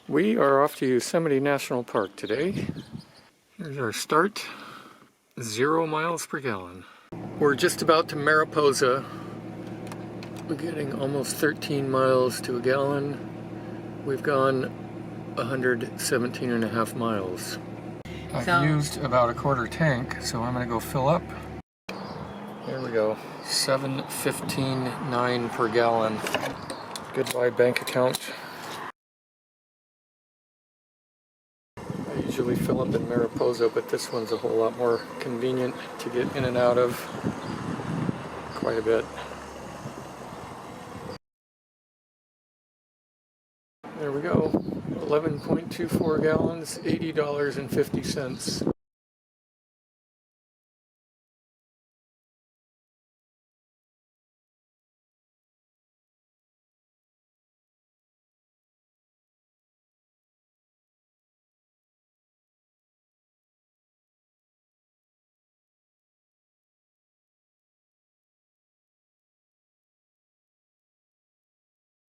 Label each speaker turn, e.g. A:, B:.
A: We are off to Yosemite National Park today. Here's our start, 0 miles per gallon. We're just about to Mariposa. We're getting almost 13 miles to a gallon. We've gone 117 and a half miles. I've used about a quarter tank, so I'm gonna go fill up. There we go, 7:15.9 per gallon. Goodbye bank account. I usually fill up in Mariposa, but this one's a whole lot more convenient to get in and out of. Quite a bit. There we go, 11.24 gallons, $80.50.